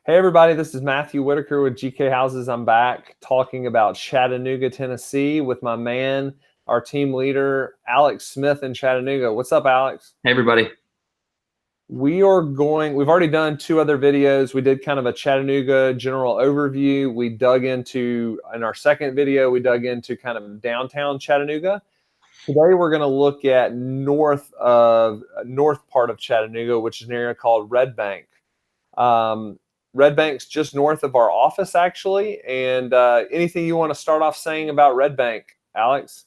Hey everybody, this is Matthew Whitaker with GK Houses. I'm back talking about Chattanooga, Tennessee with my man, our team leader, Alex Smith in Chattanooga. What's up, Alex? Hey everybody. We've already done two other videos. We did kind of a Chattanooga general overview. In our second video, we dug into kind of downtown Chattanooga. Today we're going to look at north part of Chattanooga, which is an area called Red Bank. Red Bank's just north of our office, actually. And anything you want to start off saying about Red Bank, Alex?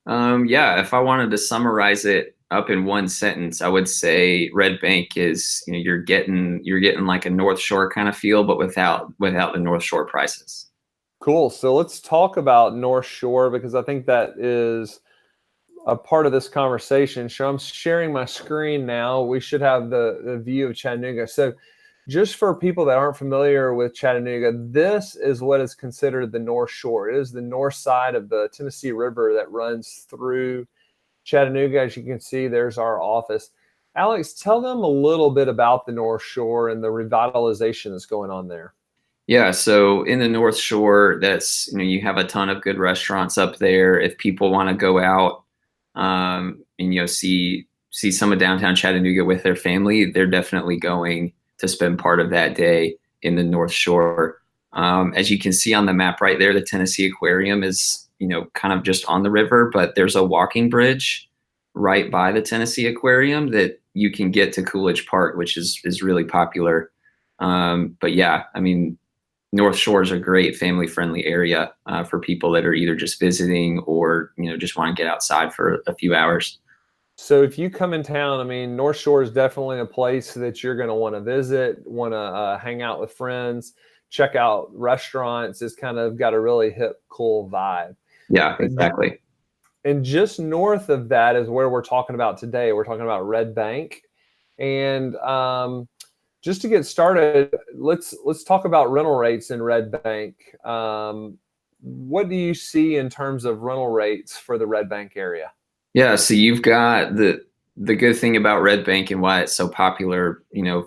Yeah, if I wanted to summarize it up in one sentence, I would say Red Bank is, you're getting like a North Shore kind of feel, but without the North Shore prices. Cool. So let's talk about North Shore because I think that is a part of this conversation. So I'm sharing my screen now. We should have the view of Chattanooga. So just for people that aren't familiar with Chattanooga, this is what is considered the North Shore. It is the north side of the Tennessee River that runs through Chattanooga. As you can see, there's our office. Alex, tell them a little bit about the North Shore and the revitalization that's going on there. Yeah, so in the North Shore, that's, you have a ton of good restaurants up there. If people want to go out, and see some of downtown Chattanooga with their family, they're definitely going to spend part of that day in the North Shore. As you can see on the map right there, the Tennessee Aquarium is, kind of just on the river, but there's a walking bridge right by the Tennessee Aquarium that you can get to Coolidge Park, which is really popular. But yeah, I mean, North Shore is a great family-friendly area for people that are either just visiting or, just want to get outside for a few hours. So if you come in town, I mean, North Shore is definitely a place that you're going to want to visit, want to hang out with friends, check out restaurants. It's kind of got a really hip, cool vibe. Yeah, And, exactly. and just north of that is where we're talking about today. We're talking about Red Bank. And just to get started, let's talk about rental rates in Red Bank. What do you see in terms of rental rates for the Red Bank area? Yeah, so you've got the good thing about Red Bank and why it's so popular,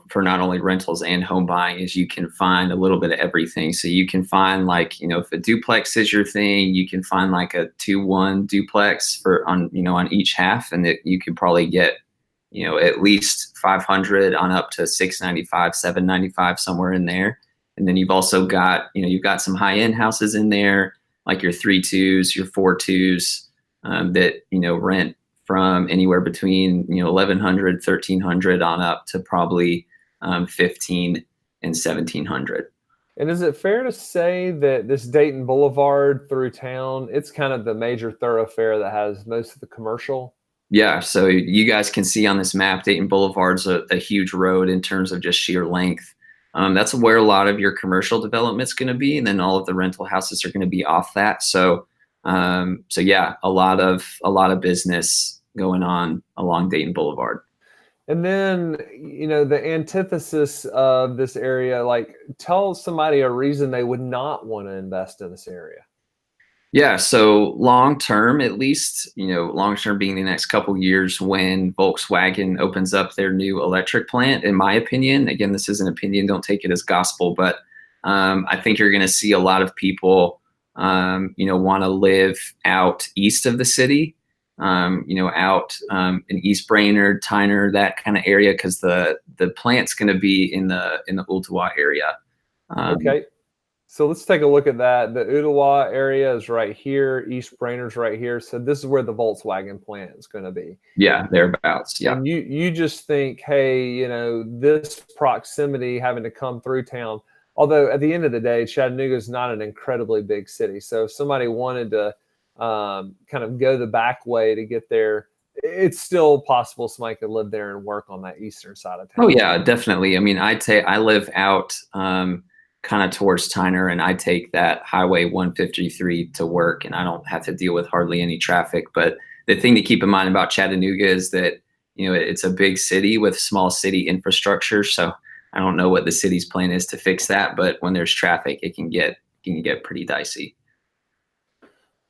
for not only rentals and home buying is you can find a little bit of everything. So you can find like, if a duplex is your thing, you can find like a 2-1 duplex on each half, and you could probably get, at least 500 on up to 695, 795, somewhere in there. And then you've also got, you've got some high-end houses in there, like your 3-2s, your 4-2s, that rent from anywhere between 1,100, 1,300 on up to probably 15 and 1,700. And is it fair to say that this Dayton Boulevard through town, it's kind of the major thoroughfare that has most of the commercial? Yeah, so you guys can see on this map, Dayton Boulevard's a huge road in terms of just sheer length. That's where a lot of your commercial development's going to be, and then all of the rental houses are going to be off that. So yeah, a lot of business going on along Dayton Boulevard. And then, the antithesis of this area, like tell somebody a reason they would not want to invest in this area. Yeah, so long term, at least, long term being the next couple years when Volkswagen opens up their new electric plant, in my opinion, again, this is an opinion, don't take it as gospel, but I think you're going to see a lot of people, want to live out east of the city, out in East Brainerd, Tyner, that kind of area, because the plant's going to be in the Ooltewah area. Okay. So let's take a look at that. The Ooltewah area is right here. East Brainerd's right here. So this is where the Volkswagen plant is going to be. Yeah, thereabouts. Yeah. And you just think, hey, this proximity having to come through town. Although at the end of the day, Chattanooga is not an incredibly big city. So if somebody wanted to kind of go the back way to get there, it's still possible somebody could live there and work on that eastern side of town. Oh yeah, definitely. I mean, I live out kind of towards Tyner, and I take that Highway 153 to work, and I don't have to deal with hardly any traffic. But the thing to keep in mind about Chattanooga is that it's a big city with small city infrastructure. So I don't know what the city's plan is to fix that, but when there's traffic, it can get pretty dicey.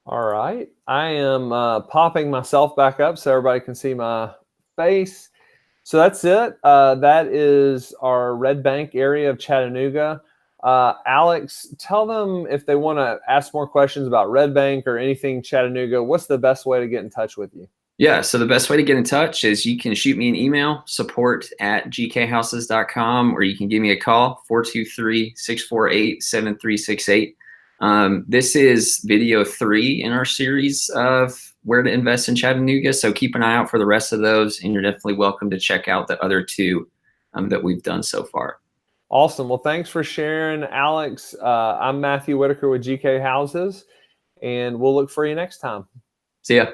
All right. I am popping myself back up so everybody can see my face. So that's it. That is our Red Bank area of Chattanooga. Alex, tell them if they want to ask more questions about Red Bank or anything Chattanooga, what's the best way to get in touch with you? Yeah, so the best way to get in touch is you can shoot me an email, support@gkhouses.com, or you can give me a call, 423-648-7368. This is video 3 in our series of where to invest in Chattanooga, so keep an eye out for the rest of those, and you're definitely welcome to check out the other 2 that we've done so far. Awesome. Well, thanks for sharing, Alex. I'm Matthew Whitaker with GK Houses, and we'll look for you next time. See ya.